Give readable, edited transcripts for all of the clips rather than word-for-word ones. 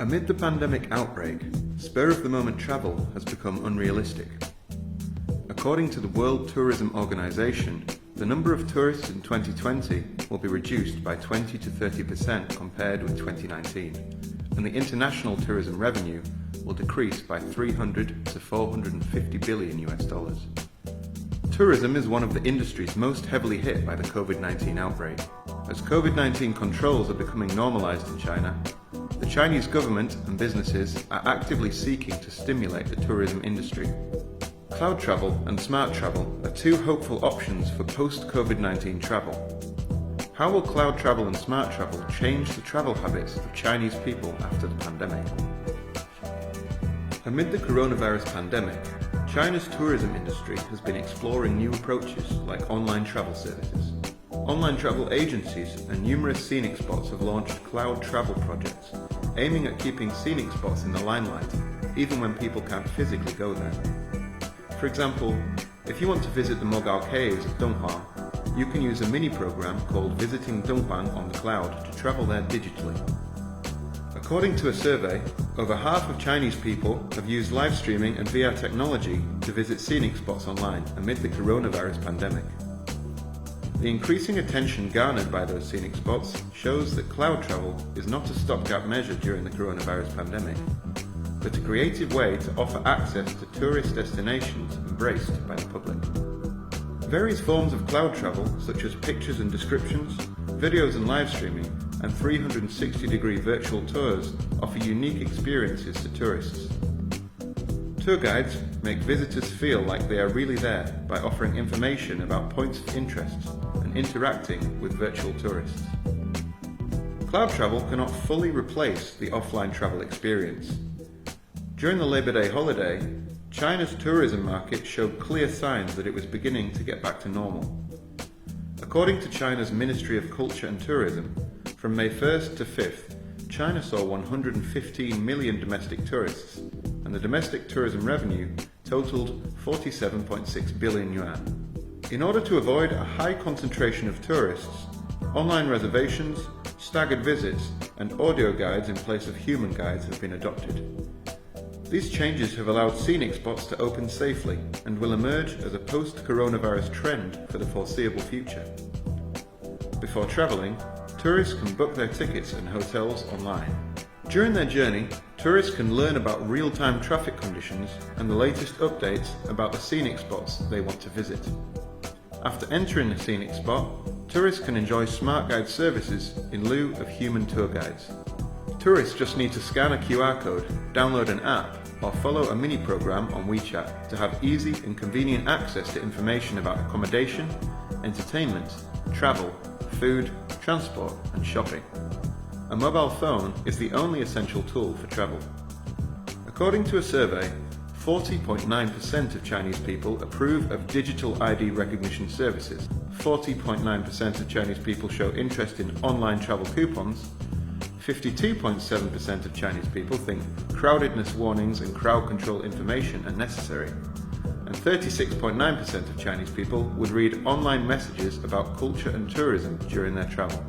Amid the pandemic outbreak, spur-of-the-moment travel has become unrealistic. According to the World Tourism Organization, the number of tourists in 2020 will be reduced by 20 to 30% compared with 2019, and the international tourism revenue will decrease by 300 to 450 billion US dollars. Tourism is one of the industries most heavily hit by the COVID-19 outbreak. As COVID-19 controls are becoming normalized in China, the Chinese government and businesses are actively seeking to stimulate the tourism industry. Cloud travel and smart travel are two hopeful options for post-COVID-19 travel. How will cloud travel and smart travel change the travel habits of Chinese people after the pandemic? Amid the coronavirus pandemic, China's tourism industry has been exploring new approaches like online travel services. Online travel agencies and numerous scenic spots have launched cloud travel projects, aiming at keeping scenic spots in the limelight, even when people can't physically go there. For example, if you want to visit the Mogao Caves of Dunhuang, you can use a mini-program called Visiting Dunhuang on the Cloud to travel there digitally. According to a survey, over half of Chinese people have used live streaming and VR technology to visit scenic spots online amid the coronavirus pandemic. The increasing attention garnered by those scenic spots shows that cloud travel is not a stopgap measure during the coronavirus pandemic, but a creative way to offer access to tourist destinations embraced by the public. Various forms of cloud travel, such as pictures and descriptions, videos and live streaming, and 360-degree virtual tours offer unique experiences to tourists. Tour guides make visitors feel like they are really there by offering information about points of interest and interacting with virtual tourists. Cloud travel cannot fully replace the offline travel experience. During the Labor Day holiday, China's tourism market showed clear signs that it was beginning to get back to normal. According to China's Ministry of Culture and Tourism, from May 1st to 5th, China saw 115 million domestic tourists, and the domestic tourism revenue totaled 47.6 billion yuan. In order to avoid a high concentration of tourists, online reservations, staggered visits, and audio guides in place of human guides have been adopted. These changes have allowed scenic spots to open safely and will emerge as a post-coronavirus trend for the foreseeable future. Before travelling, tourists can book their tickets and hotels online. During their journey, tourists can learn about real-time traffic conditions and the latest updates about the scenic spots they want to visit. After entering a scenic spot, tourists can enjoy smart guide services in lieu of human tour guides. Tourists just need to scan a QR code, download an app, or follow a mini-program on WeChat to have easy and convenient access to information about accommodation, entertainment, travel, food, transport, and shopping. A mobile phone is the only essential tool for travel. According to a survey, 40.9% of Chinese people approve of digital ID recognition services, 40.9% of Chinese people show interest in online travel coupons, 52.7% of Chinese people think crowdedness warnings and crowd control information are necessary, and 36.9% of Chinese people would read online messages about culture and tourism during their travel.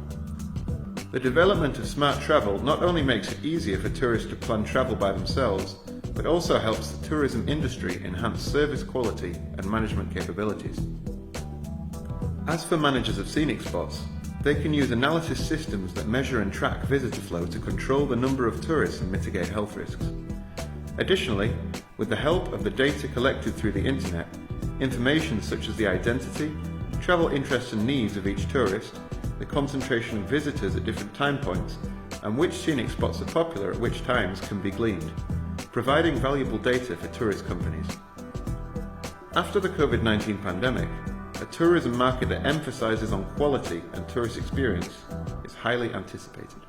The development of smart travel not only makes it easier for tourists to plan travel by themselves, but also helps the tourism industry enhance service quality and management capabilities. As for managers of scenic spots, they can use analysis systems that measure and track visitor flow to control the number of tourists and mitigate health risks. Additionally, with the help of the data collected through the internet, information such as the identity, travel interests and needs of each tourist, the concentration of visitors at different time points, and which scenic spots are popular at which times can be gleaned, providing valuable data for tourist companies. After the COVID-19 pandemic, a tourism market that emphasizes on quality and tourist experience is highly anticipated.